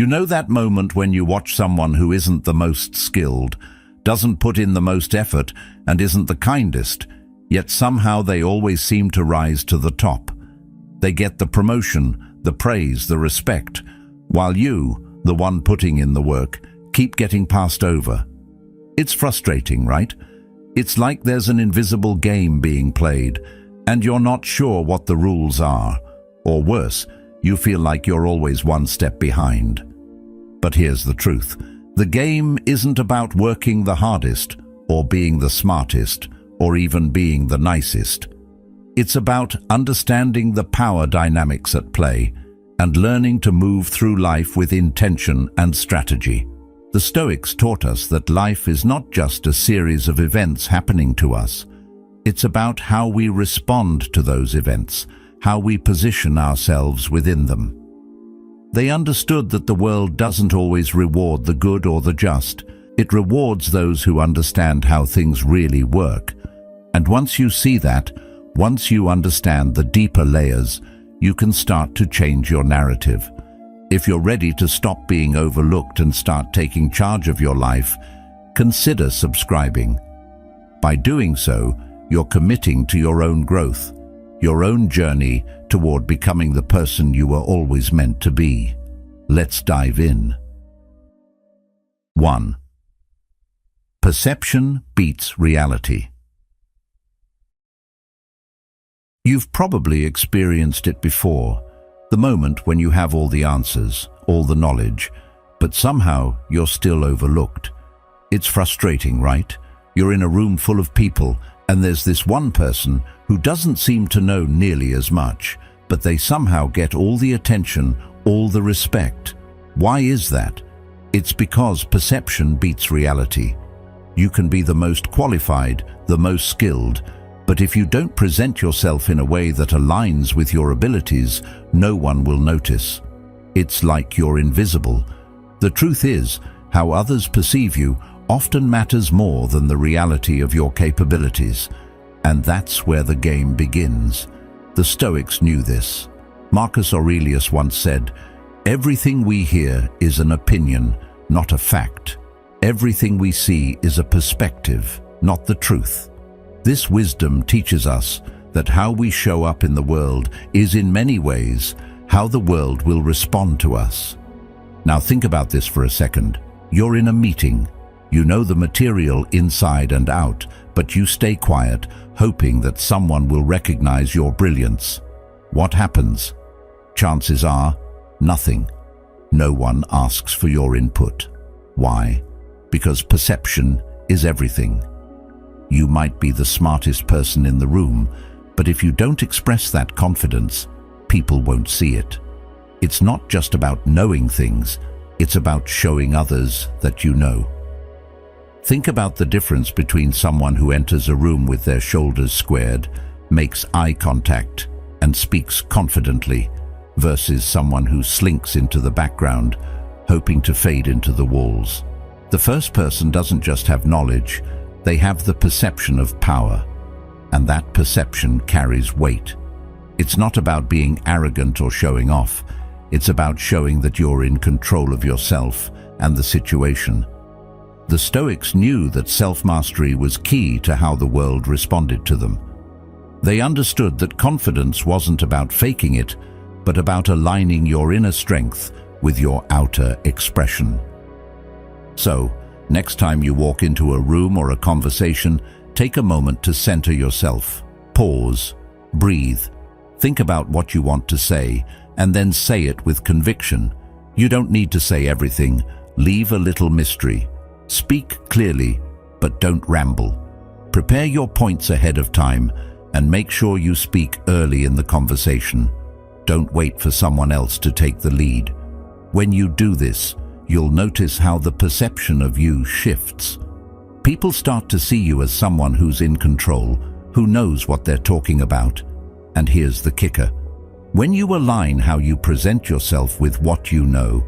You know that moment when you watch someone who isn't the most skilled, doesn't put in the most effort, and isn't the kindest, yet somehow they always seem to rise to the top. They get the promotion, the praise, the respect, while you, the one putting in the work, keep getting passed over. It's frustrating, right? It's like there's an invisible game being played, and you're not sure what the rules are. Or worse, you feel like you're always one step behind. But here's the truth. The game isn't about working the hardest, or being the smartest, or even being the nicest. It's about understanding the power dynamics at play and learning to move through life with intention and strategy. The Stoics taught us that life is not just a series of events happening to us. It's about how we respond to those events, how we position ourselves within them. They understood that the world doesn't always reward the good or the just. It rewards those who understand how things really work. And once you see that, once you understand the deeper layers, you can start to change your narrative. If you're ready to stop being overlooked and start taking charge of your life, consider subscribing. By doing so, you're committing to your own growth, your own journey toward becoming the person you were always meant to be. Let's dive in. 1. Perception beats reality. You've probably experienced it before, the moment when you have all the answers, all the knowledge, but somehow you're still overlooked. It's frustrating, right? You're in a room full of people, and there's this one person who doesn't seem to know nearly as much, but they somehow get all the attention, all the respect. Why is that? It's because perception beats reality. You can be the most qualified, the most skilled, but if you don't present yourself in a way that aligns with your abilities, no one will notice. It's like you're invisible. The truth is, how others perceive you often matters more than the reality of your capabilities. And that's where the game begins. The Stoics knew this. Marcus Aurelius once said, "Everything we hear is an opinion, not a fact. Everything we see is a perspective, not the truth." This wisdom teaches us that how we show up in the world is in many ways how the world will respond to us. Now think about this for a second. You're in a meeting. You know the material inside and out, but you stay quiet, hoping that someone will recognize your brilliance. What happens? Chances are, nothing. No one asks for your input. Why? Because perception is everything. You might be the smartest person in the room, but if you don't express that confidence, people won't see it. It's not just about knowing things, it's about showing others that you know. Think about the difference between someone who enters a room with their shoulders squared, makes eye contact, and speaks confidently, versus someone who slinks into the background, hoping to fade into the walls. The first person doesn't just have knowledge, they have the perception of power, and that perception carries weight. It's not about being arrogant or showing off, it's about showing that you're in control of yourself and the situation. The Stoics knew that self-mastery was key to how the world responded to them. They understood that confidence wasn't about faking it, but about aligning your inner strength with your outer expression. So, next time you walk into a room or a conversation, take a moment to center yourself. Pause, breathe, think about what you want to say, and then say it with conviction. You don't need to say everything. Leave a little mystery. Speak clearly, but don't ramble. Prepare your points ahead of time, and make sure you speak early in the conversation. Don't wait for someone else to take the lead. When you do this, you'll notice how the perception of you shifts. People start to see you as someone who's in control, who knows what they're talking about. And here's the kicker. When you align how you present yourself with what you know,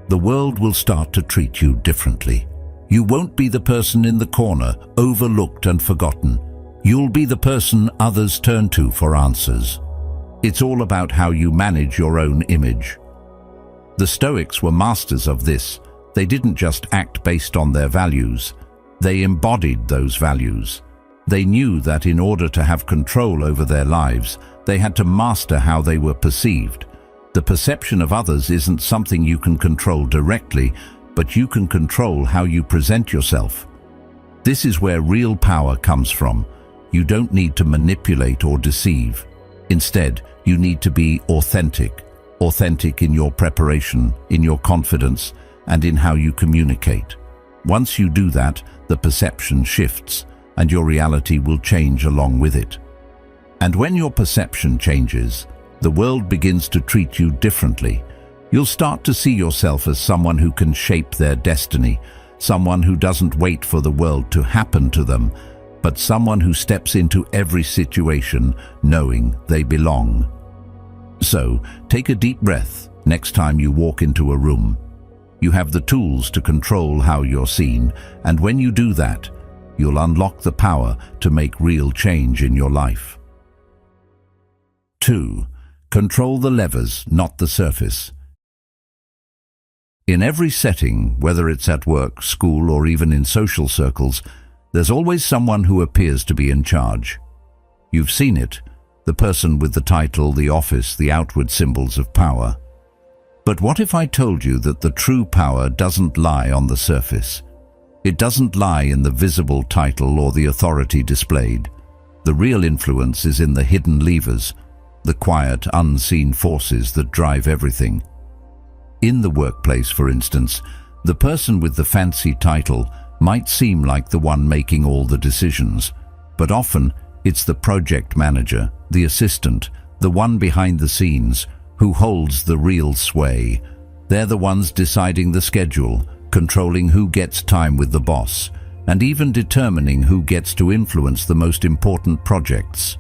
the world will start to treat you differently. You won't be the person in the corner, overlooked and forgotten. You'll be the person others turn to for answers. It's all about how you manage your own image. The Stoics were masters of this. They didn't just act based on their values. They embodied those values. They knew that in order to have control over their lives, they had to master how they were perceived. The perception of others isn't something you can control directly, but you can control how you present yourself. This is where real power comes from. You don't need to manipulate or deceive. Instead, you need to be authentic. Authentic in your preparation, in your confidence, and in how you communicate. Once you do that, the perception shifts, and your reality will change along with it. And when your perception changes, the world begins to treat you differently. You'll start to see yourself as someone who can shape their destiny, someone who doesn't wait for the world to happen to them, but someone who steps into every situation knowing they belong. So, take a deep breath next time you walk into a room. You have the tools to control how you're seen, and when you do that, you'll unlock the power to make real change in your life. 2. Control the levers, not the surface. In every setting, whether it's at work, school, or even in social circles, there's always someone who appears to be in charge. You've seen it, the person with the title, the office, the outward symbols of power. But what if I told you that the true power doesn't lie on the surface? It doesn't lie in the visible title or the authority displayed. The real influence is in the hidden levers, the quiet, unseen forces that drive everything. In the workplace, for instance, the person with the fancy title might seem like the one making all the decisions, but often it's the project manager, the assistant, the one behind the scenes, who holds the real sway. They're the ones deciding the schedule, controlling who gets time with the boss, and even determining who gets to influence the most important projects.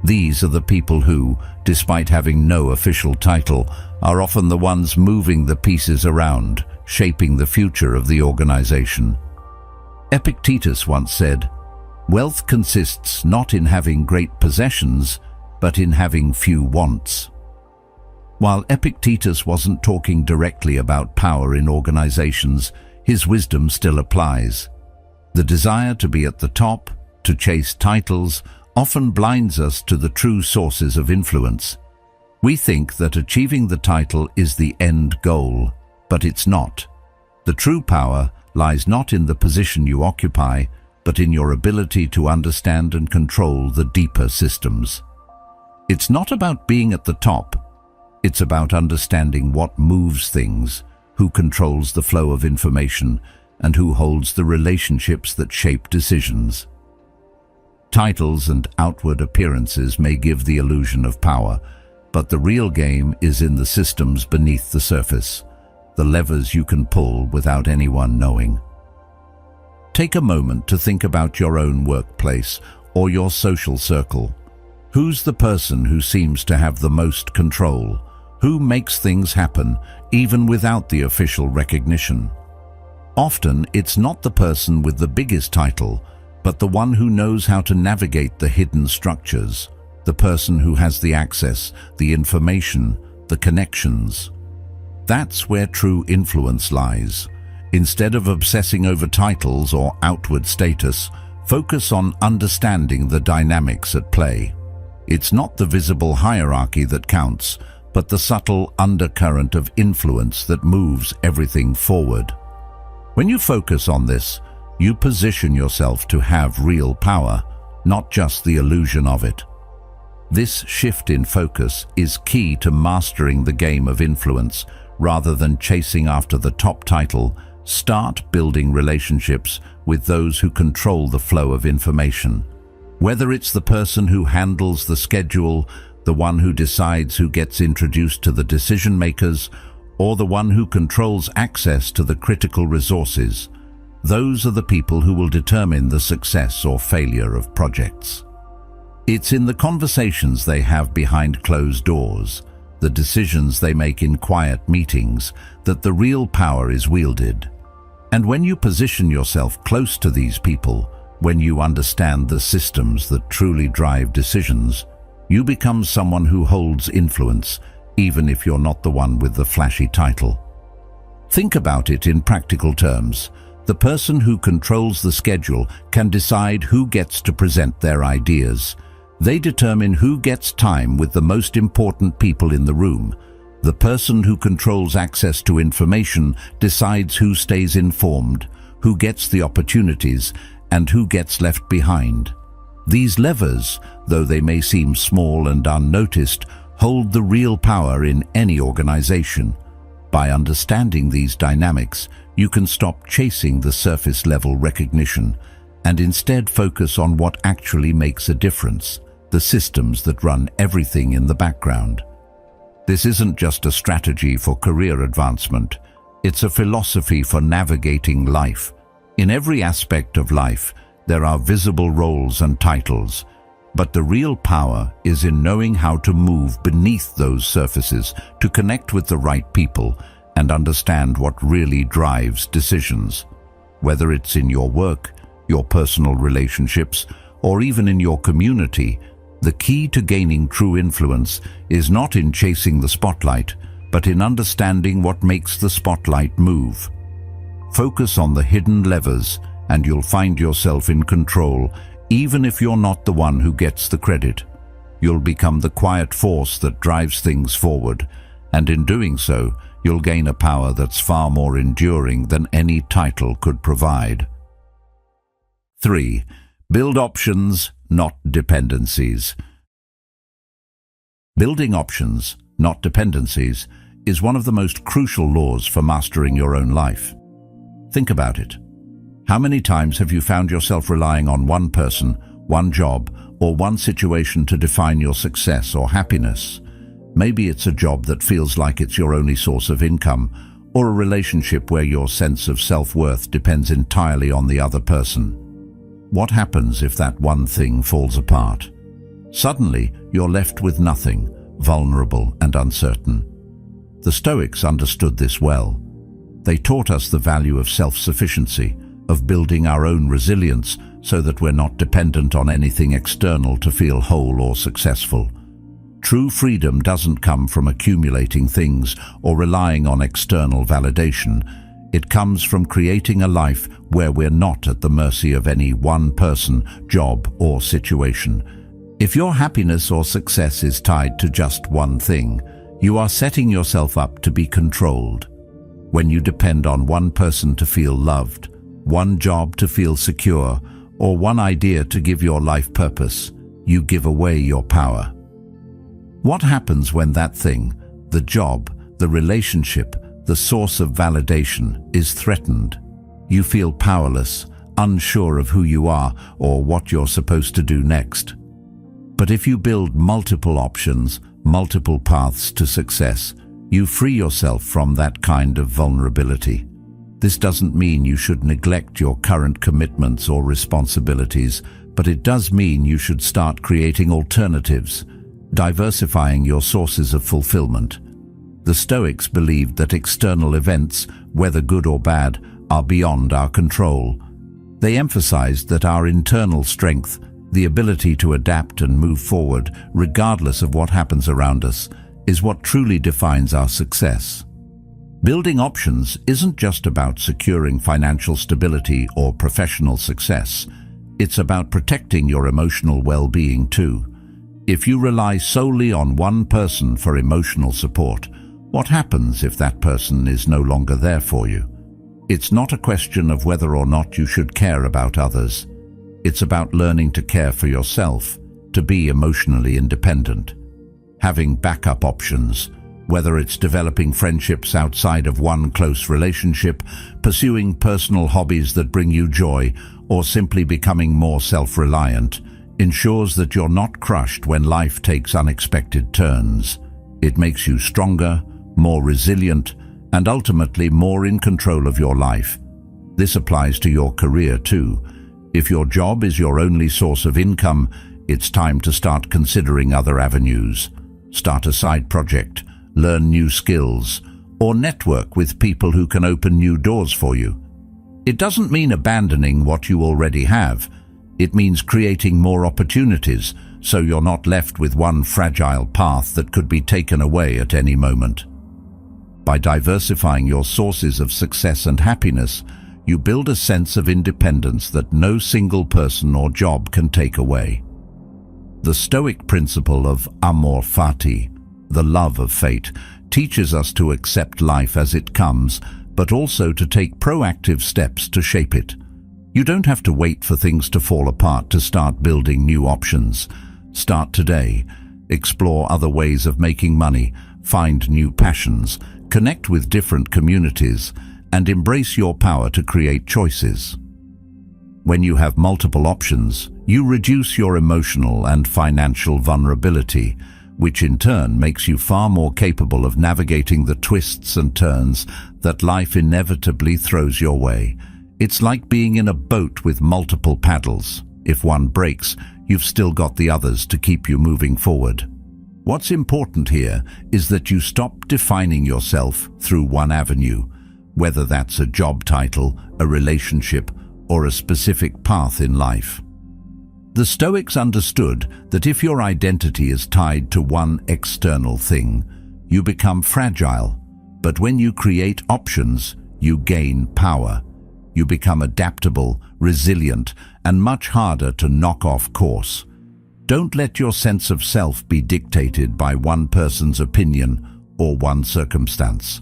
These are the people who, despite having no official title, are often the ones moving the pieces around, shaping the future of the organization. Epictetus once said, "Wealth consists not in having great possessions, but in having few wants." While Epictetus wasn't talking directly about power in organizations, his wisdom still applies. The desire to be at the top, to chase titles, often blinds us to the true sources of influence. We think that achieving the title is the end goal, but it's not. The true power lies not in the position you occupy, but in your ability to understand and control the deeper systems. It's not about being at the top. It's about understanding what moves things, who controls the flow of information, and who holds the relationships that shape decisions. Titles and outward appearances may give the illusion of power, but the real game is in the systems beneath the surface, the levers you can pull without anyone knowing. Take a moment to think about your own workplace or your social circle. Who's the person who seems to have the most control? Who makes things happen, even without the official recognition? Often, it's not the person with the biggest title, but the one who knows how to navigate the hidden structures, the person who has the access, the information, the connections. That's where true influence lies. Instead of obsessing over titles or outward status, focus on understanding the dynamics at play. It's not the visible hierarchy that counts, but the subtle undercurrent of influence that moves everything forward. When you focus on this, you position yourself to have real power, not just the illusion of it. This shift in focus is key to mastering the game of influence. Rather than chasing after the top title, start building relationships with those who control the flow of information. Whether it's the person who handles the schedule, the one who decides who gets introduced to the decision makers, or the one who controls access to the critical resources, those are the people who will determine the success or failure of projects. It's in the conversations they have behind closed doors, the decisions they make in quiet meetings, that the real power is wielded. And when you position yourself close to these people, when you understand the systems that truly drive decisions, you become someone who holds influence, even if you're not the one with the flashy title. Think about it in practical terms. The person who controls the schedule can decide who gets to present their ideas. They determine who gets time with the most important people in the room. The person who controls access to information decides who stays informed, who gets the opportunities, and who gets left behind. These levers, though they may seem small and unnoticed, hold the real power in any organization. By understanding these dynamics, you can stop chasing the surface-level recognition and instead focus on what actually makes a difference, the systems that run everything in the background. This isn't just a strategy for career advancement, it's a philosophy for navigating life. In every aspect of life, there are visible roles and titles, but the real power is in knowing how to move beneath those surfaces to connect with the right people and understand what really drives decisions. Whether it's in your work, your personal relationships, or even in your community, the key to gaining true influence is not in chasing the spotlight, but in understanding what makes the spotlight move. Focus on the hidden levers, and you'll find yourself in control, even if you're not the one who gets the credit. You'll become the quiet force that drives things forward, and in doing so, you'll gain a power that's far more enduring than any title could provide. 3. Build options, not dependencies. Building options, not dependencies, is one of the most crucial laws for mastering your own life. Think about it. How many times have you found yourself relying on one person, one job, or one situation to define your success or happiness? Maybe it's a job that feels like it's your only source of income, or a relationship where your sense of self-worth depends entirely on the other person. What happens if that one thing falls apart? Suddenly, you're left with nothing, vulnerable and uncertain. The Stoics understood this well. They taught us the value of self-sufficiency, of building our own resilience so that we're not dependent on anything external to feel whole or successful. True freedom doesn't come from accumulating things or relying on external validation. It comes from creating a life where we're not at the mercy of any one person, job, or situation. If your happiness or success is tied to just one thing, you are setting yourself up to be controlled. When you depend on one person to feel loved, one job to feel secure, or one idea to give your life purpose, you give away your power. What happens when that thing, the job, the relationship, the source of validation, is threatened? You feel powerless, unsure of who you are or what you're supposed to do next. But if you build multiple options, multiple paths to success, you free yourself from that kind of vulnerability. This doesn't mean you should neglect your current commitments or responsibilities, but it does mean you should start creating alternatives, diversifying your sources of fulfillment. The Stoics believed that external events, whether good or bad, are beyond our control. They emphasized that our internal strength, the ability to adapt and move forward regardless of what happens around us, is what truly defines our success. Building options isn't just about securing financial stability or professional success. It's about protecting your emotional well-being too. If you rely solely on one person for emotional support, what happens if that person is no longer there for you? It's not a question of whether or not you should care about others. It's about learning to care for yourself, to be emotionally independent. Having backup options, whether it's developing friendships outside of one close relationship, pursuing personal hobbies that bring you joy, or simply becoming more self-reliant, ensures that you're not crushed when life takes unexpected turns. It makes you stronger, more resilient, and ultimately more in control of your life. This applies to your career too. If your job is your only source of income, it's time to start considering other avenues. Start a side project, learn new skills, or network with people who can open new doors for you. It doesn't mean abandoning what you already have. It means creating more opportunities so you're not left with one fragile path that could be taken away at any moment. By diversifying your sources of success and happiness, you build a sense of independence that no single person or job can take away. The Stoic principle of amor fati, the love of fate, teaches us to accept life as it comes, but also to take proactive steps to shape it. You don't have to wait for things to fall apart to start building new options. Start today. Explore other ways of making money, find new passions, connect with different communities, and embrace your power to create choices. When you have multiple options, you reduce your emotional and financial vulnerability, which in turn makes you far more capable of navigating the twists and turns that life inevitably throws your way. It's like being in a boat with multiple paddles. If one breaks, you've still got the others to keep you moving forward. What's important here is that you stop defining yourself through one avenue, whether that's a job title, a relationship, or a specific path in life. The Stoics understood that if your identity is tied to one external thing, you become fragile, but when you create options, you gain power. You become adaptable, resilient, and much harder to knock off course. Don't let your sense of self be dictated by one person's opinion or one circumstance.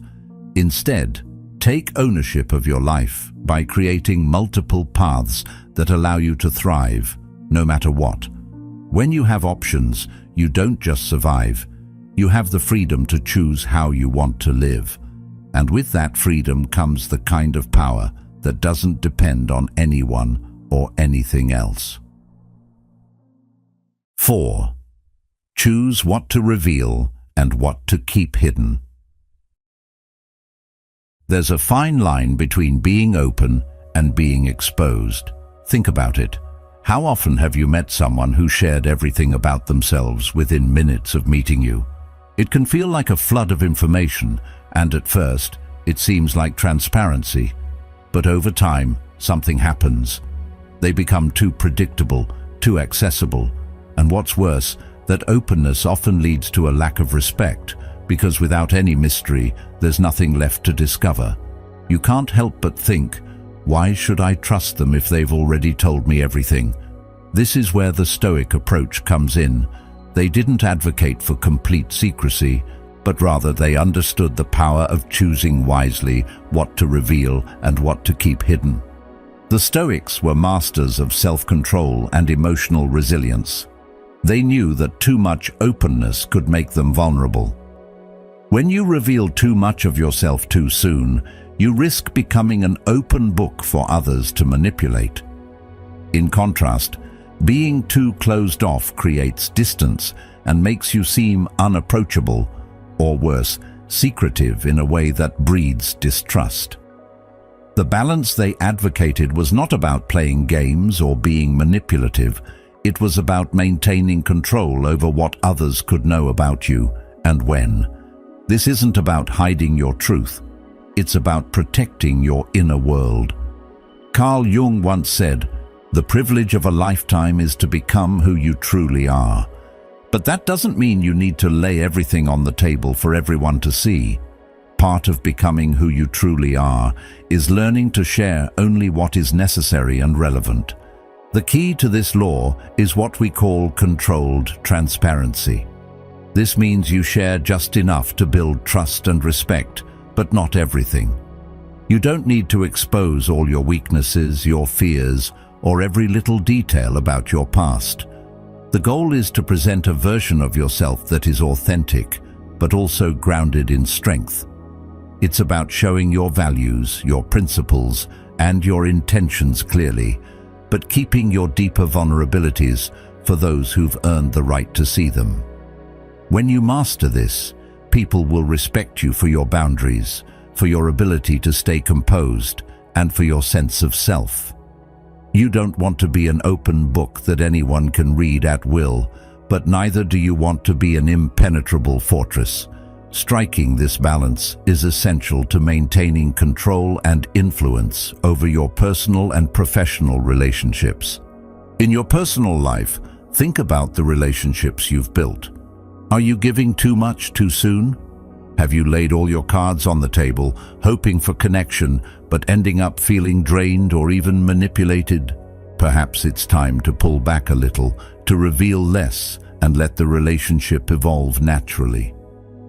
Instead, take ownership of your life by creating multiple paths that allow you to thrive, no matter what. When you have options, you don't just survive. You have the freedom to choose how you want to live. And with that freedom comes the kind of power that doesn't depend on anyone or anything else. 4. Choose what to reveal and what to keep hidden. There's a fine line between being open and being exposed. Think about it. How often have you met someone who shared everything about themselves within minutes of meeting you? It can feel like a flood of information, and at first, it seems like transparency. But over time, something happens. They become too predictable, too accessible, and what's worse, that openness often leads to a lack of respect, because without any mystery, there's nothing left to discover. You can't help but think, why should I trust them if they've already told me everything? This is where the Stoic approach comes in. They didn't advocate for complete secrecy, but rather they understood the power of choosing wisely what to reveal and what to keep hidden. The Stoics were masters of self-control and emotional resilience. They knew that too much openness could make them vulnerable. When you reveal too much of yourself too soon, you risk becoming an open book for others to manipulate. In contrast, being too closed off creates distance and makes you seem unapproachable, or worse, secretive in a way that breeds distrust. The balance they advocated was not about playing games or being manipulative. It was about maintaining control over what others could know about you and when. This isn't about hiding your truth. It's about protecting your inner world. Carl Jung once said, "The privilege of a lifetime is to become who you truly are." But that doesn't mean you need to lay everything on the table for everyone to see. Part of becoming who you truly are is learning to share only what is necessary and relevant. The key to this law is what we call controlled transparency. This means you share just enough to build trust and respect, but not everything. You don't need to expose all your weaknesses, your fears, or every little detail about your past. The goal is to present a version of yourself that is authentic, but also grounded in strength. It's about showing your values, your principles, and your intentions clearly, but keeping your deeper vulnerabilities for those who've earned the right to see them. When you master this, people will respect you for your boundaries, for your ability to stay composed, and for your sense of self. You don't want to be an open book that anyone can read at will, but neither do you want to be an impenetrable fortress. Striking this balance is essential to maintaining control and influence over your personal and professional relationships. In your personal life, Think about the relationships you've built. Are you giving too much too soon? Have you laid all your cards on the table, hoping for connection, but ending up feeling drained or even manipulated? Perhaps it's time to pull back a little, to reveal less, and let the relationship evolve naturally.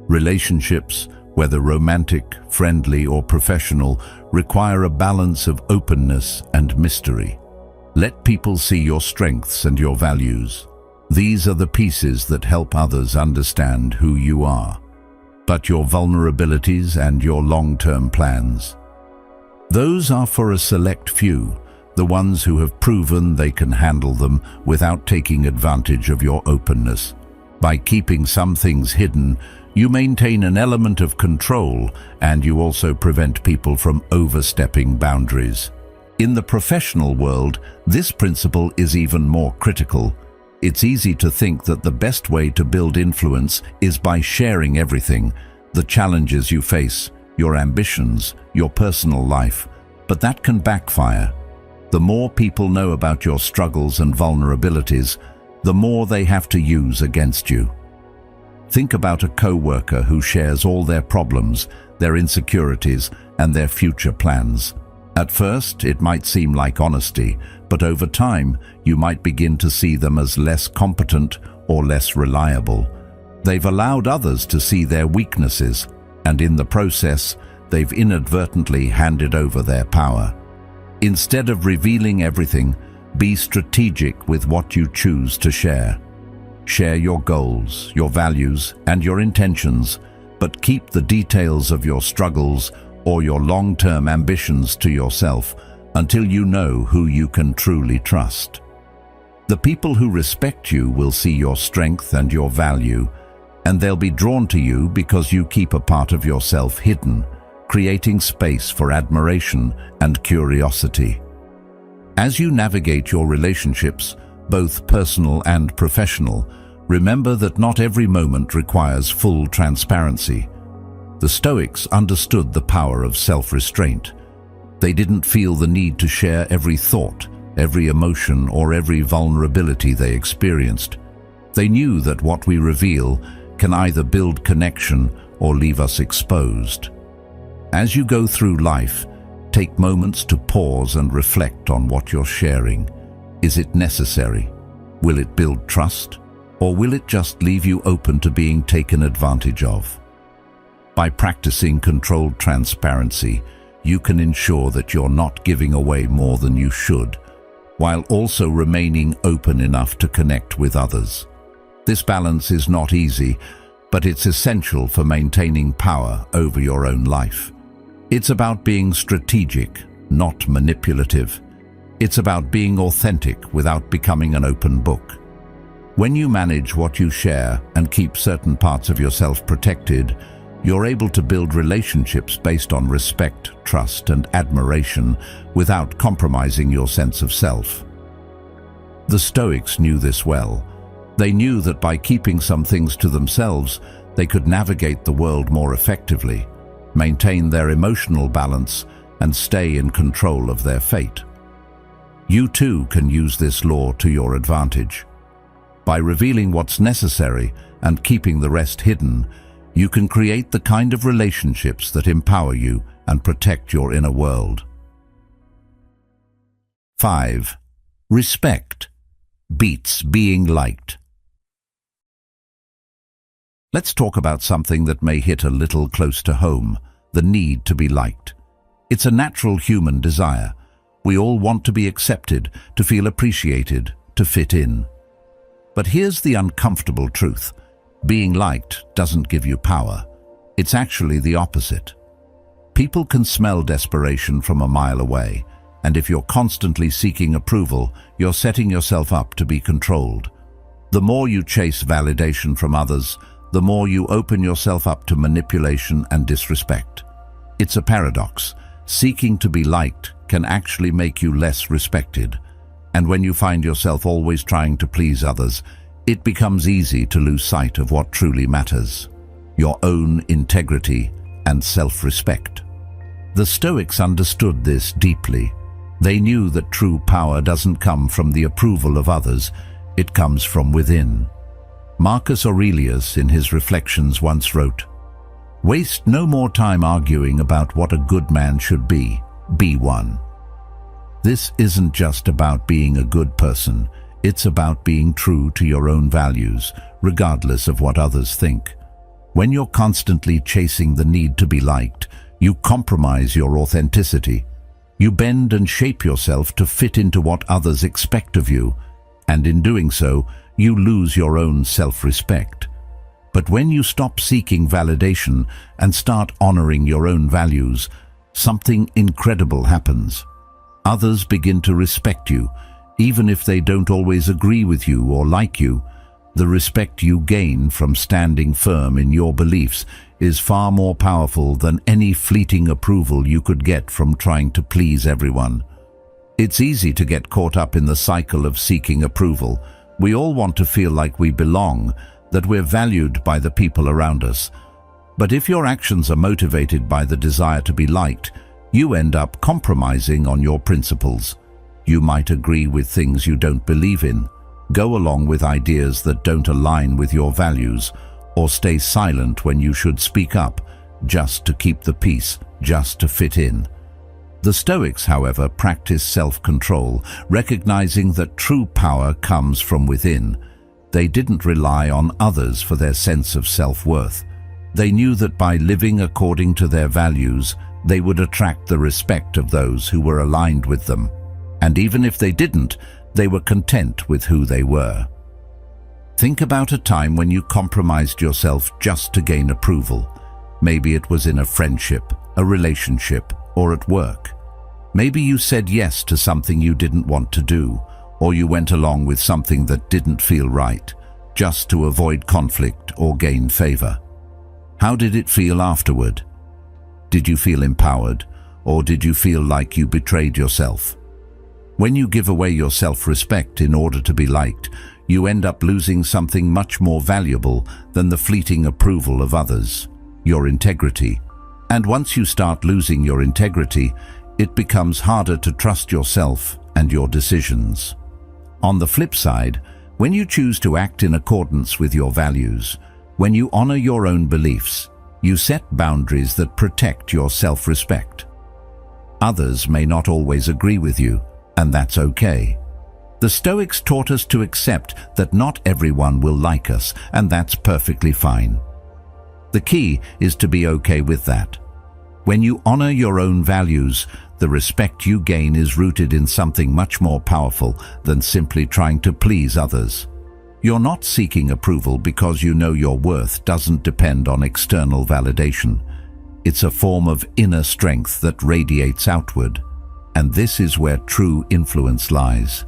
Relationships, whether romantic, friendly, or professional, require a balance of openness and mystery. Let people see your strengths and your values. These are the pieces that help others understand who you are. But your vulnerabilities and your long-term plans, those are for a select few, the ones who have proven they can handle them without taking advantage of your openness. By keeping some things hidden, you maintain an element of control, and you also prevent people from overstepping boundaries. In the professional world, this principle is even more critical. It's easy to think that the best way to build influence is by sharing everything, the challenges you face, your ambitions, your personal life, but that can backfire. The more people know about your struggles and vulnerabilities, the more they have to use against you. Think about a co-worker who shares all their problems, their insecurities, and their future plans. At first, it might seem like honesty, but over time, you might begin to see them as less competent or less reliable. They've allowed others to see their weaknesses, and in the process, they've inadvertently handed over their power. Instead of revealing everything, be strategic with what you choose to share. Share your goals, your values, and your intentions, but keep the details of your struggles or your long-term ambitions to yourself until you know who you can truly trust. The people who respect you will see your strength and your value, and they'll be drawn to you because you keep a part of yourself hidden, creating space for admiration and curiosity. As you navigate your relationships, both personal and professional, remember that not every moment requires full transparency. The Stoics understood the power of self-restraint. They didn't feel the need to share every thought, every emotion, or every vulnerability they experienced. They knew that what we reveal can either build connection or leave us exposed. As you go through life, take moments to pause and reflect on what you're sharing. Is it necessary? Will it build trust? Or will it just leave you open to being taken advantage of? By practicing controlled transparency, you can ensure that you're not giving away more than you should, while also remaining open enough to connect with others. This balance is not easy, but it's essential for maintaining power over your own life. It's about being strategic, not manipulative. It's about being authentic without becoming an open book. When you manage what you share and keep certain parts of yourself protected, you're able to build relationships based on respect, trust, and admiration without compromising your sense of self. The Stoics knew this well. They knew that by keeping some things to themselves, they could navigate the world more effectively, maintain their emotional balance, and stay in control of their fate. You too can use this law to your advantage. By revealing what's necessary and keeping the rest hidden, you can create the kind of relationships that empower you and protect your inner world. 5. Respect beats being liked. Let's talk about something that may hit a little close to home, the need to be liked. It's a natural human desire. We all want to be accepted, to feel appreciated, to fit in. But here's the uncomfortable truth. Being liked doesn't give you power. It's actually the opposite. People can smell desperation from a mile away, and if you're constantly seeking approval, you're setting yourself up to be controlled. The more you chase validation from others, the more you open yourself up to manipulation and disrespect. It's a paradox. Seeking to be liked can actually make you less respected. And when you find yourself always trying to please others, it becomes easy to lose sight of what truly matters: your own integrity and self-respect. The Stoics understood this deeply. They knew that true power doesn't come from the approval of others, It comes from within. Marcus Aurelius, in his Reflections, once wrote, "Waste no more time arguing about what a good man should be. Be one." This isn't just about being a good person. It's about being true to your own values, regardless of what others think. When you're constantly chasing the need to be liked, you compromise your authenticity. You bend and shape yourself to fit into what others expect of you, and in doing so, you lose your own self-respect. But when you stop seeking validation and start honoring your own values, something incredible happens. Others begin to respect you, even if they don't always agree with you or like you. The respect you gain from standing firm in your beliefs is far more powerful than any fleeting approval you could get from trying to please everyone. It's easy to get caught up in the cycle of seeking approval. We all want to feel like we belong, that we're valued by the people around us. But if your actions are motivated by the desire to be liked, you end up compromising on your principles. You might agree with things you don't believe in, go along with ideas that don't align with your values, or stay silent when you should speak up, just to keep the peace, just to fit in. The Stoics, however, practice self-control, recognizing that true power comes from within. They didn't rely on others for their sense of self-worth. They knew that by living according to their values, they would attract the respect of those who were aligned with them. And even if they didn't, they were content with who they were. Think about a time when you compromised yourself just to gain approval. Maybe it was in a friendship, a relationship, or at work. Maybe you said yes to something you didn't want to do, or you went along with something that didn't feel right, just to avoid conflict or gain favor. How did it feel afterward? Did you feel empowered, or did you feel like you betrayed yourself? When you give away your self-respect in order to be liked, you end up losing something much more valuable than the fleeting approval of others: your integrity. And once you start losing your integrity, it becomes harder to trust yourself and your decisions. On the flip side, when you choose to act in accordance with your values, when you honor your own beliefs, you set boundaries that protect your self-respect. Others may not always agree with you, and that's okay. The Stoics taught us to accept that not everyone will like us, and that's perfectly fine. The key is to be okay with that. When you honor your own values, the respect you gain is rooted in something much more powerful than simply trying to please others. You're not seeking approval because you know your worth doesn't depend on external validation. It's a form of inner strength that radiates outward, and this is where true influence lies.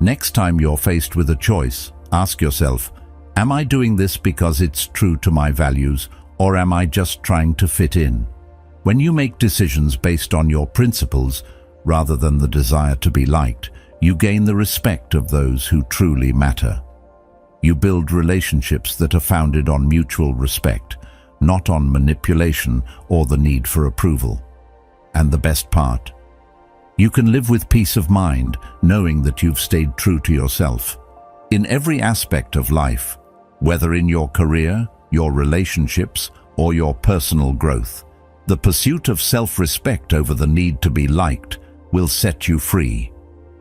Next time you're faced with a choice, ask yourself, am I doing this because it's true to my values, or am I just trying to fit in? When you make decisions based on your principles, rather than the desire to be liked, you gain the respect of those who truly matter. You build relationships that are founded on mutual respect, not on manipulation or the need for approval. And the best part, you can live with peace of mind, knowing that you've stayed true to yourself. In every aspect of life, whether in your career, your relationships, or your personal growth, the pursuit of self-respect over the need to be liked will set you free.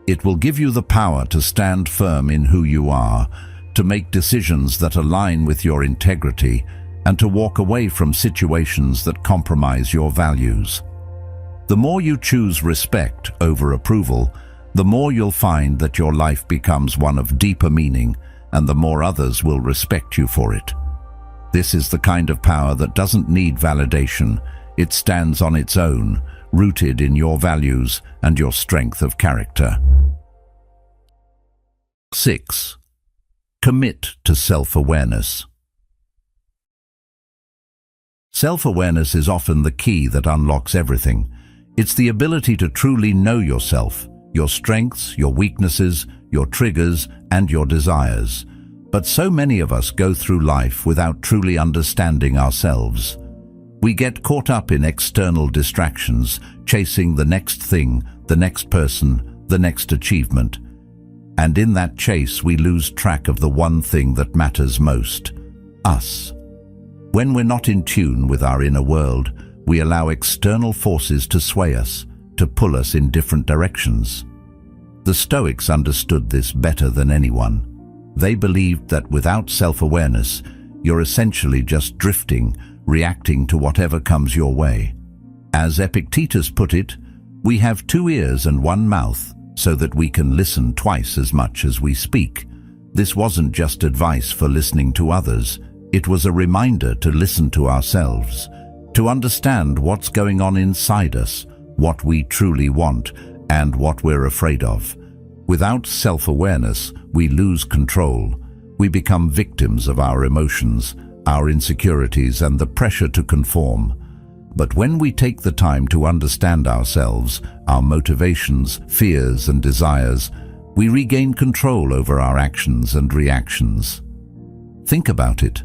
It will give you the power to stand firm in who you are, to make decisions that align with your integrity, and to walk away from situations that compromise your values. The more you choose respect over approval, the more you'll find that your life becomes one of deeper meaning, and the more others will respect you for it. This is the kind of power that doesn't need validation. It stands on its own, rooted in your values and your strength of character. 6. Commit to self-awareness. Self-awareness is often the key that unlocks everything. It's the ability to truly know yourself, your strengths, your weaknesses, your triggers, and your desires. But so many of us go through life without truly understanding ourselves. We get caught up in external distractions, chasing the next thing, the next person, the next achievement. And in that chase, we lose track of the one thing that matters most: us. When we're not in tune with our inner world, we allow external forces to sway us, to pull us in different directions. The Stoics understood this better than anyone. They believed that without self-awareness, you're essentially just drifting, reacting to whatever comes your way. As Epictetus put it, we have 2 ears and 1 mouth, so that we can listen twice as much as we speak. This wasn't just advice for listening to others. It was a reminder to listen to ourselves, to understand what's going on inside us, what we truly want, and what we're afraid of. Without self-awareness, we lose control. We become victims of our emotions, our insecurities, and the pressure to conform. But when we take the time to understand ourselves, our motivations, fears, and desires, we regain control over our actions and reactions. Think about it.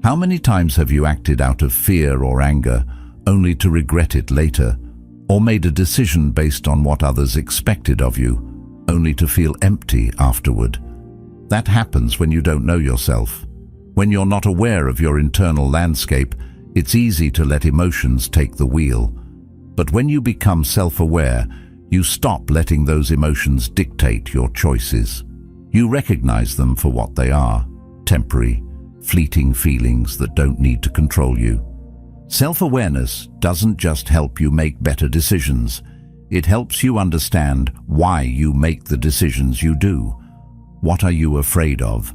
How many times have you acted out of fear or anger, only to regret it later, or made a decision based on what others expected of you, only to feel empty afterward? That happens when you don't know yourself. When you're not aware of your internal landscape, it's easy to let emotions take the wheel. But when you become self-aware, you stop letting those emotions dictate your choices. You recognize them for what they are: temporary, fleeting feelings that don't need to control you. Self-awareness doesn't just help you make better decisions. It helps you understand why you make the decisions you do. What are you afraid of?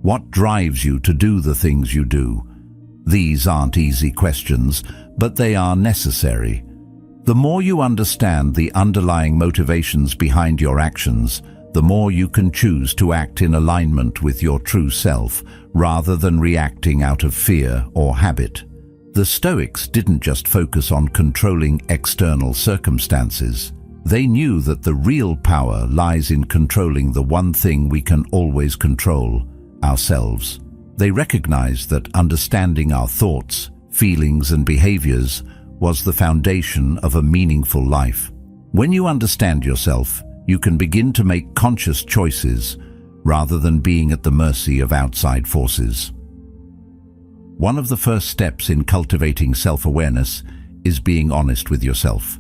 What drives you to do the things you do? These aren't easy questions, but they are necessary. The more you understand the underlying motivations behind your actions, the more you can choose to act in alignment with your true self, rather than reacting out of fear or habit. The Stoics didn't just focus on controlling external circumstances. They knew that the real power lies in controlling the one thing we can always control: ourselves. They recognized that understanding our thoughts, feelings, and behaviors was the foundation of a meaningful life. When you understand yourself, you can begin to make conscious choices rather than being at the mercy of outside forces. One of the first steps in cultivating self-awareness is being honest with yourself.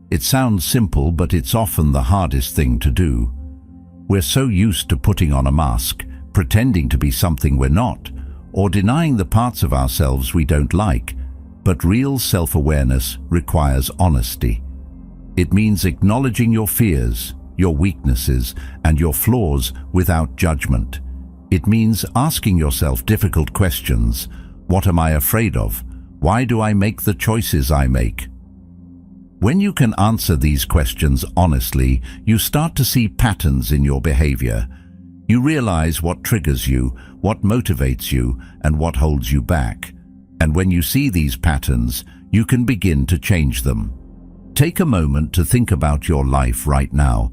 It sounds simple, but it's often the hardest thing to do. We're so used to putting on a mask, pretending to be something we're not, or denying the parts of ourselves we don't like. But real self-awareness requires honesty. It means acknowledging your fears, your weaknesses, and your flaws without judgment. It means asking yourself difficult questions. What am I afraid of? Why do I make the choices I make? When you can answer these questions honestly, you start to see patterns in your behavior. You realize what triggers you, what motivates you, and what holds you back. And when you see these patterns, you can begin to change them. Take a moment to think about your life right now.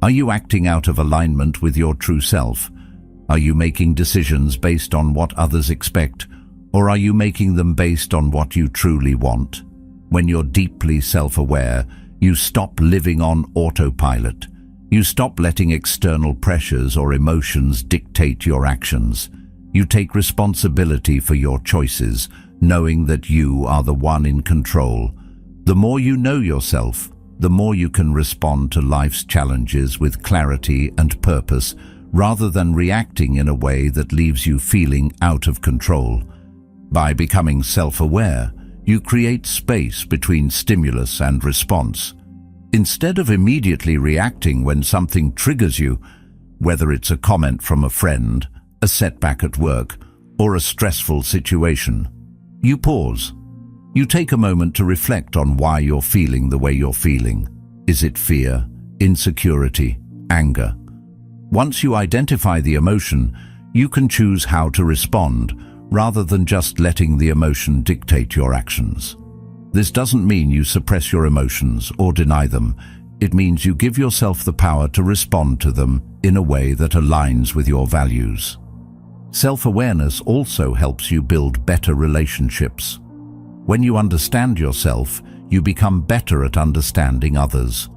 Are you acting out of alignment with your true self? Are you making decisions based on what others expect, or are you making them based on what you truly want? When you're deeply self-aware, you stop living on autopilot. You stop letting external pressures or emotions dictate your actions. You take responsibility for your choices, knowing that you are the one in control. The more you know yourself, the more you can respond to life's challenges with clarity and purpose, rather than reacting in a way that leaves you feeling out of control. By becoming self-aware, you create space between stimulus and response. Instead of immediately reacting when something triggers you, whether it's a comment from a friend, a setback at work, or a stressful situation, you pause. You take a moment to reflect on why you're feeling the way you're feeling. Is it fear, insecurity, anger? Once you identify the emotion, you can choose how to respond, rather than just letting the emotion dictate your actions. This doesn't mean you suppress your emotions or deny them. It means you give yourself the power to respond to them in a way that aligns with your values. Self-awareness also helps you build better relationships. When you understand yourself, you become better at understanding others.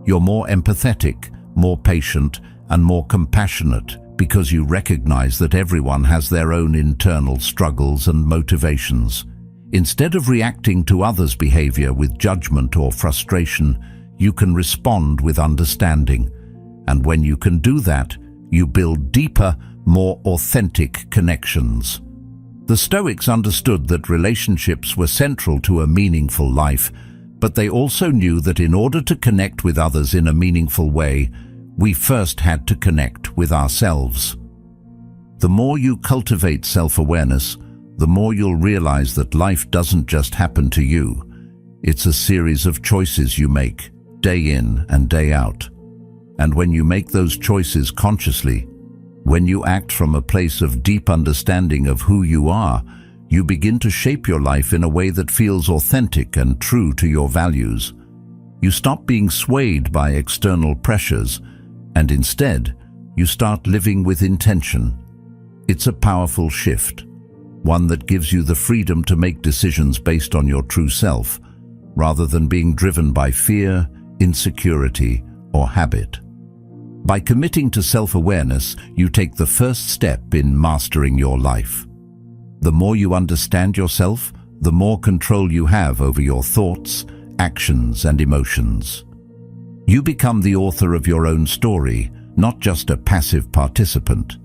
You're more empathetic, more patient, and more compassionate because you recognize that everyone has their own internal struggles and motivations. Instead of reacting to others' behavior with judgment or frustration, you can respond with understanding. And when you can do that, you build deeper, more authentic connections. The Stoics understood that relationships were central to a meaningful life, but they also knew that in order to connect with others in a meaningful way, we first had to connect with ourselves. The more you cultivate self-awareness, the more you'll realize that life doesn't just happen to you. It's a series of choices you make, day in and day out. And when you make those choices consciously, when you act from a place of deep understanding of who you are, you begin to shape your life in a way that feels authentic and true to your values. You stop being swayed by external pressures, and instead, you start living with intention. It's a powerful shift, one that gives you the freedom to make decisions based on your true self, rather than being driven by fear, insecurity, or habit. By committing to self-awareness, you take the first step in mastering your life. The more you understand yourself, the more control you have over your thoughts, actions, and emotions. You become the author of your own story, not just a passive participant.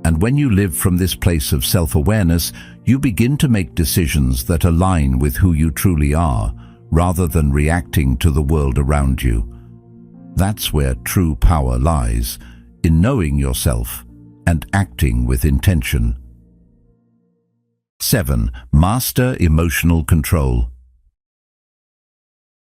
And when you live from this place of self-awareness, you begin to make decisions that align with who you truly are, rather than reacting to the world around you. That's where true power lies, in knowing yourself and acting with intention. 7. Master emotional control.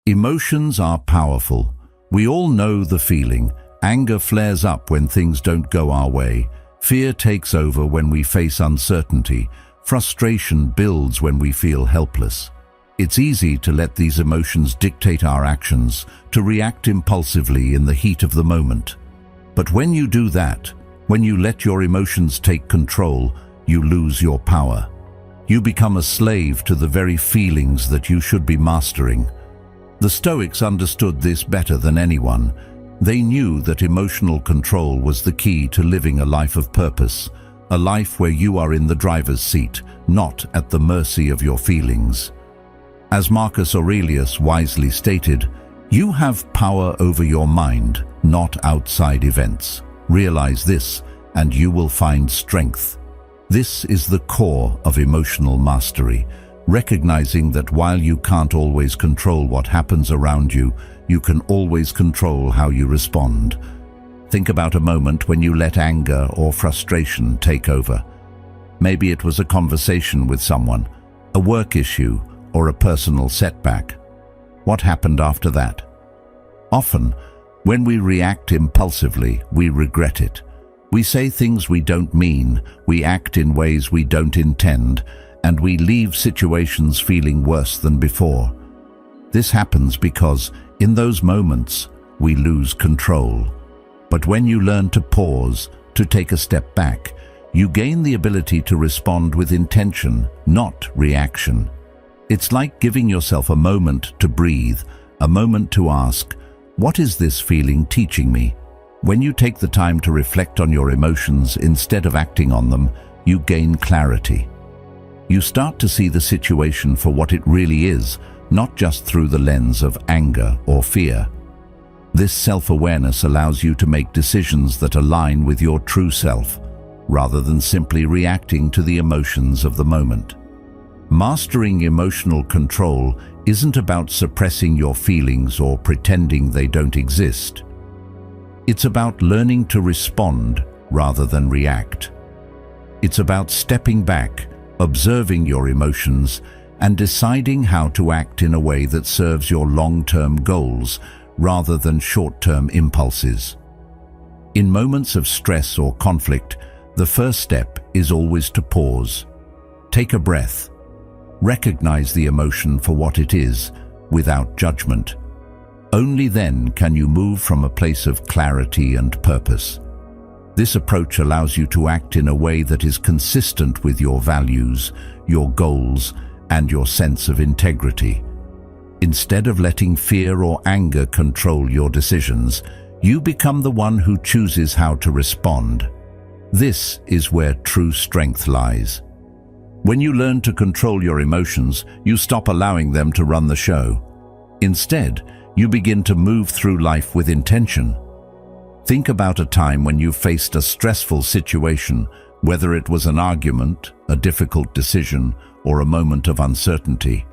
Emotions are powerful. We all know the feeling. Anger flares up when things don't go our way. Fear takes over when we face uncertainty. Frustration builds when we feel helpless. It's easy to let these emotions dictate our actions, to react impulsively in the heat of the moment. But when you do that, when you let your emotions take control, you lose your power. You become a slave to the very feelings that you should be mastering. The Stoics understood this better than anyone. They knew that emotional control was the key to living a life of purpose, a life where you are in the driver's seat, not at the mercy of your feelings. As Marcus Aurelius wisely stated, you have power over your mind, not outside events. Realize this, and you will find strength. This is the core of emotional mastery, recognizing that while you can't always control what happens around you, you can always control how you respond. Think about a moment when you let anger or frustration take over. Maybe it was a conversation with someone, a work issue, or a personal setback. What happened after that? Often, when we react impulsively, we regret it. We say things we don't mean, we act in ways we don't intend, and we leave situations feeling worse than before. This happens because, in those moments, we lose control. But when you learn to pause, to take a step back, you gain the ability to respond with intention, not reaction. It's like giving yourself a moment to breathe, a moment to ask, what is this feeling teaching me? When you take the time to reflect on your emotions instead of acting on them, you gain clarity. You start to see the situation for what it really is, not just through the lens of anger or fear. This self-awareness allows you to make decisions that align with your true self, rather than simply reacting to the emotions of the moment. Mastering emotional control isn't about suppressing your feelings or pretending they don't exist. It's about learning to respond rather than react. It's about stepping back, observing your emotions, and deciding how to act in a way that serves your long-term goals rather than short-term impulses. In moments of stress or conflict, the first step is always to pause. Take a breath. Recognize the emotion for what it is, without judgment. Only then can you move from a place of clarity and purpose. This approach allows you to act in a way that is consistent with your values, your goals, and your sense of integrity. Instead of letting fear or anger control your decisions, You become the one who chooses how to respond. This is where true strength lies. When you learn to control your emotions, you stop allowing them to run the show. Instead, you begin to move through life with intention. Think about a time when you faced a stressful situation, whether it was an argument, a difficult decision, or a moment of uncertainty.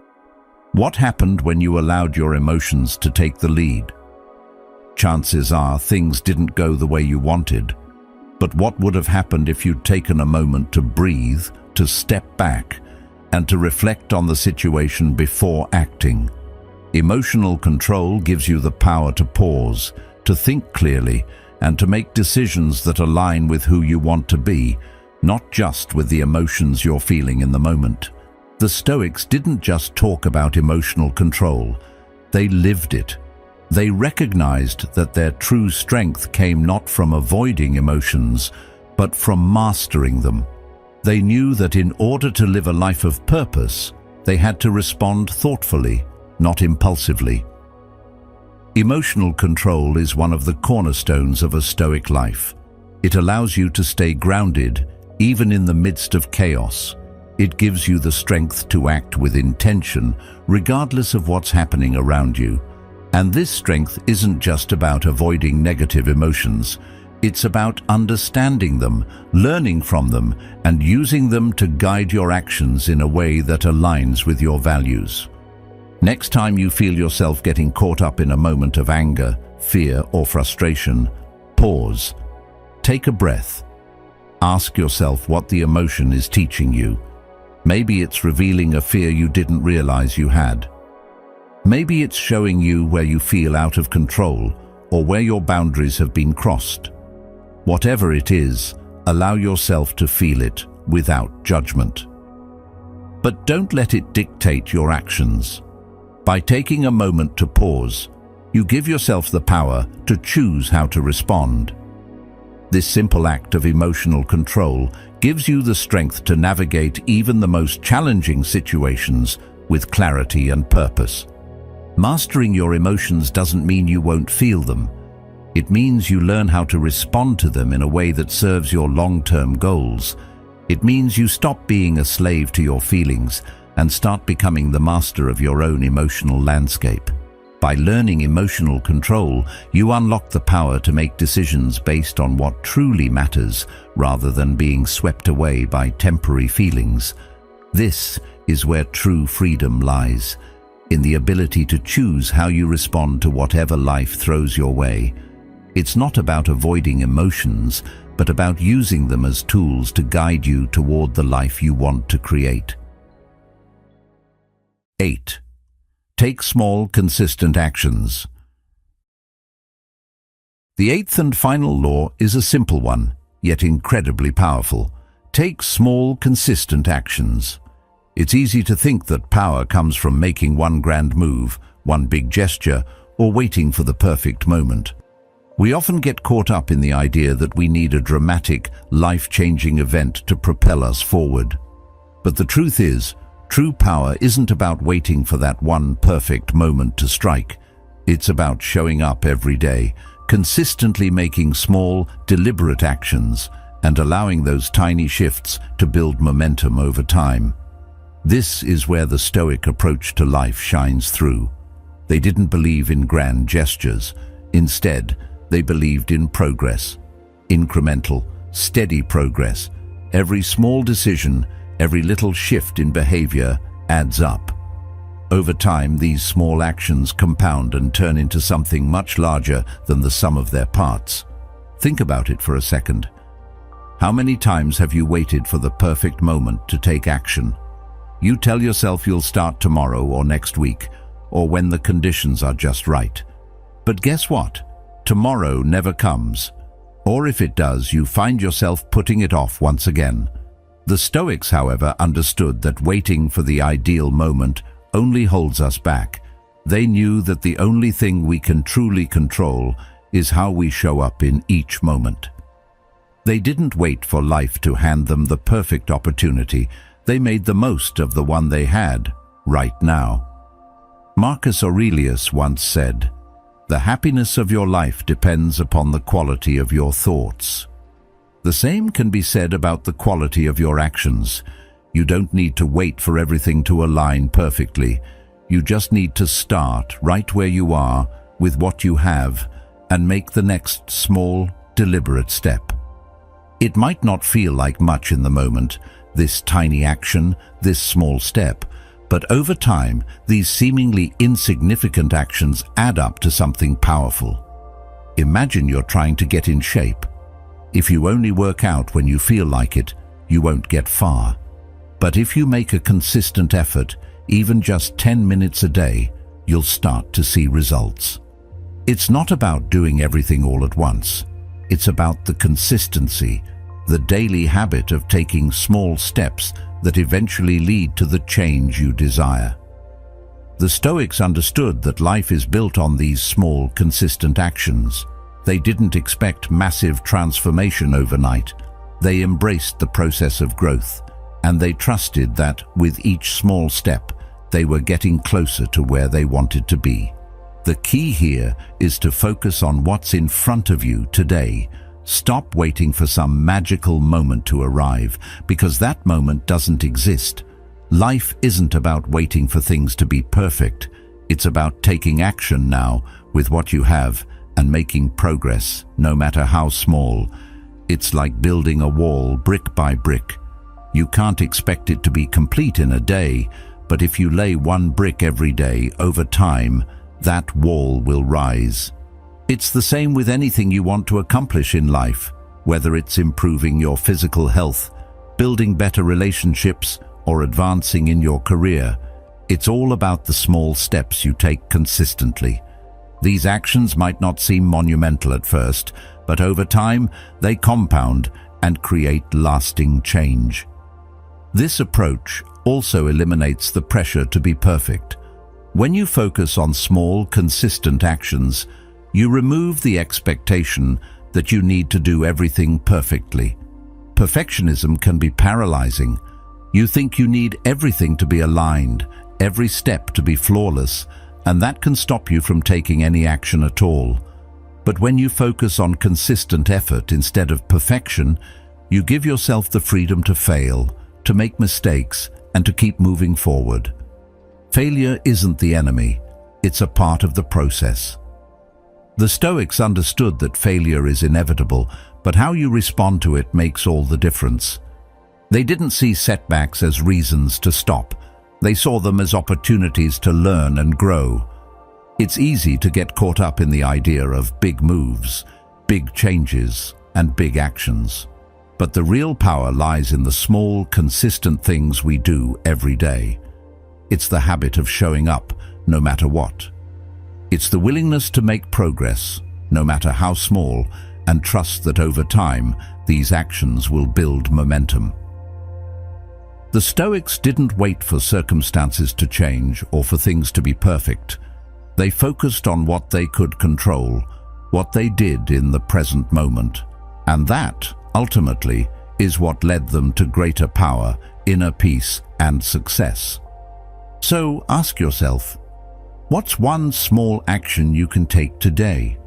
What happened when you allowed your emotions to take the lead? Chances are things didn't go the way you wanted. But what would have happened if you'd taken a moment to breathe, to step back, and to reflect on the situation before acting? Emotional control gives you the power to pause, to think clearly, and to make decisions that align with who you want to be, not just with the emotions you're feeling in the moment. The Stoics didn't just talk about emotional control, they lived it. They recognized that their true strength came not from avoiding emotions, but from mastering them. They knew that in order to live a life of purpose, they had to respond thoughtfully, not impulsively. Emotional control is one of the cornerstones of a Stoic life. It allows you to stay grounded, even in the midst of chaos. It gives you the strength to act with intention, regardless of what's happening around you. And this strength isn't just about avoiding negative emotions. It's about understanding them, learning from them, and using them to guide your actions in a way that aligns with your values. Next time you feel yourself getting caught up in a moment of anger, fear, or frustration, pause. Take a breath. Ask yourself what the emotion is teaching you. Maybe it's revealing a fear you didn't realize you had. Maybe it's showing you where you feel out of control or where your boundaries have been crossed. Whatever it is, allow yourself to feel it without judgment. But don't let it dictate your actions. By taking a moment to pause, you give yourself the power to choose how to respond. This simple act of emotional control gives you the strength to navigate even the most challenging situations with clarity and purpose. Mastering your emotions doesn't mean you won't feel them. It means you learn how to respond to them in a way that serves your long-term goals. It means you stop being a slave to your feelings and start becoming the master of your own emotional landscape. By learning emotional control, you unlock the power to make decisions based on what truly matters rather than being swept away by temporary feelings. This is where true freedom lies, in the ability to choose how you respond to whatever life throws your way. It's not about avoiding emotions, but about using them as tools to guide you toward the life you want to create. 8. Take small, consistent actions. The eighth and final law is a simple one, yet incredibly powerful. Take small, consistent actions. It's easy to think that power comes from making one grand move, one big gesture, or waiting for the perfect moment. We often get caught up in the idea that we need a dramatic, life-changing event to propel us forward. But the truth is, true power isn't about waiting for that one perfect moment to strike. It's about showing up every day, consistently making small, deliberate actions, and allowing those tiny shifts to build momentum over time. This is where the Stoic approach to life shines through. They didn't believe in grand gestures. Instead, they believed in progress. Incremental, steady progress. Every small decision, every little shift in behavior adds up. Over time, these small actions compound and turn into something much larger than the sum of their parts. Think about it for a second. How many times have you waited for the perfect moment to take action? You tell yourself you'll start tomorrow or next week, or when the conditions are just right. But guess what? Tomorrow never comes. Or if it does, you find yourself putting it off once again. The Stoics, however, understood that waiting for the ideal moment only holds us back. They knew that the only thing we can truly control is how we show up in each moment. They didn't wait for life to hand them the perfect opportunity. They made the most of the one they had, right now. Marcus Aurelius once said, The happiness of your life depends upon the quality of your thoughts. The same can be said about the quality of your actions. You don't need to wait for everything to align perfectly. You just need to start right where you are with what you have and make the next small, deliberate step. It might not feel like much in the moment, this tiny action, this small step, but over time, these seemingly insignificant actions add up to something powerful. Imagine you're trying to get in shape. If you only work out when you feel like it, you won't get far. But if you make a consistent effort, even just 10 minutes a day, you'll start to see results. It's not about doing everything all at once. It's about the consistency, the daily habit of taking small steps that eventually lead to the change you desire. The Stoics understood that life is built on these small, consistent actions. They didn't expect massive transformation overnight. They embraced the process of growth, and they trusted that, with each small step, they were getting closer to where they wanted to be. The key here is to focus on what's in front of you today. Stop waiting for some magical moment to arrive, because that moment doesn't exist. Life isn't about waiting for things to be perfect. It's about taking action now with what you have and making progress, no matter how small. It's like building a wall brick by brick. You can't expect it to be complete in a day, but if you lay one brick every day, over time, that wall will rise. It's the same with anything you want to accomplish in life, whether it's improving your physical health, building better relationships, or advancing in your career. It's all about the small steps you take consistently. These actions might not seem monumental at first, but over time, they compound and create lasting change. This approach also eliminates the pressure to be perfect. When you focus on small, consistent actions, you remove the expectation that you need to do everything perfectly. Perfectionism can be paralyzing. You think you need everything to be aligned, every step to be flawless, and that can stop you from taking any action at all. But when you focus on consistent effort instead of perfection, you give yourself the freedom to fail, to make mistakes, and to keep moving forward. Failure isn't the enemy, it's a part of the process. The Stoics understood that failure is inevitable, but how you respond to it makes all the difference. They didn't see setbacks as reasons to stop. They saw them as opportunities to learn and grow. It's easy to get caught up in the idea of big moves, big changes, and big actions. But the real power lies in the small, consistent things we do every day. It's the habit of showing up, no matter what. It's the willingness to make progress, no matter how small, and trust that over time, these actions will build momentum. The Stoics didn't wait for circumstances to change or for things to be perfect. They focused on what they could control, what they did in the present moment. And that, ultimately, is what led them to greater power, inner peace, and success. So ask yourself, what's one small action you can take today?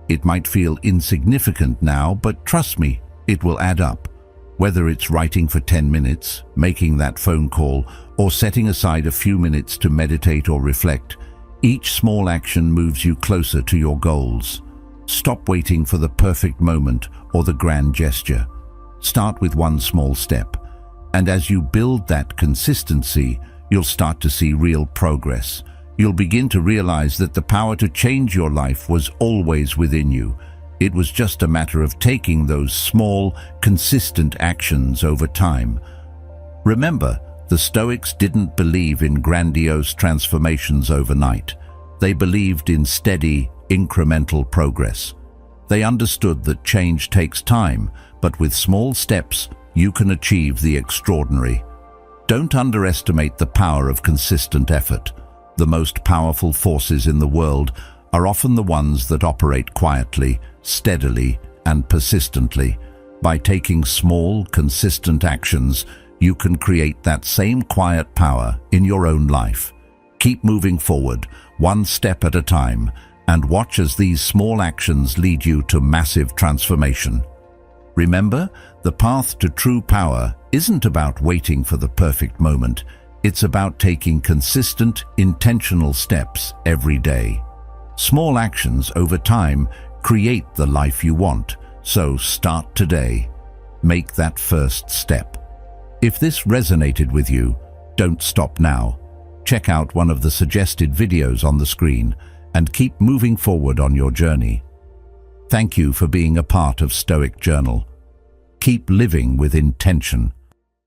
It might feel insignificant now, but trust me, it will add up. Whether it's writing for 10 minutes, making that phone call, or setting aside a few minutes to meditate or reflect, each small action moves you closer to your goals. Stop waiting for the perfect moment or the grand gesture. Start with one small step. And as you build that consistency, you'll start to see real progress. You'll begin to realize that the power to change your life was always within you. It was just a matter of taking those small, consistent actions over time. Remember, the Stoics didn't believe in grandiose transformations overnight. They believed in steady, incremental progress. They understood that change takes time, but with small steps, you can achieve the extraordinary. Don't underestimate the power of consistent effort. The most powerful forces in the world are often the ones that operate quietly, steadily, and persistently. By taking small, consistent actions, you can create that same quiet power in your own life. Keep moving forward, one step at a time, and watch as these small actions lead you to massive transformation. Remember, the path to true power isn't about waiting for the perfect moment. It's about taking consistent, intentional steps every day. Small actions over time create the life you want, so start today. Make that first step. If this resonated with you, don't stop now. Check out one of the suggested videos on the screen and keep moving forward on your journey. Thank you for being a part of Stoic Journal. Keep living with intention.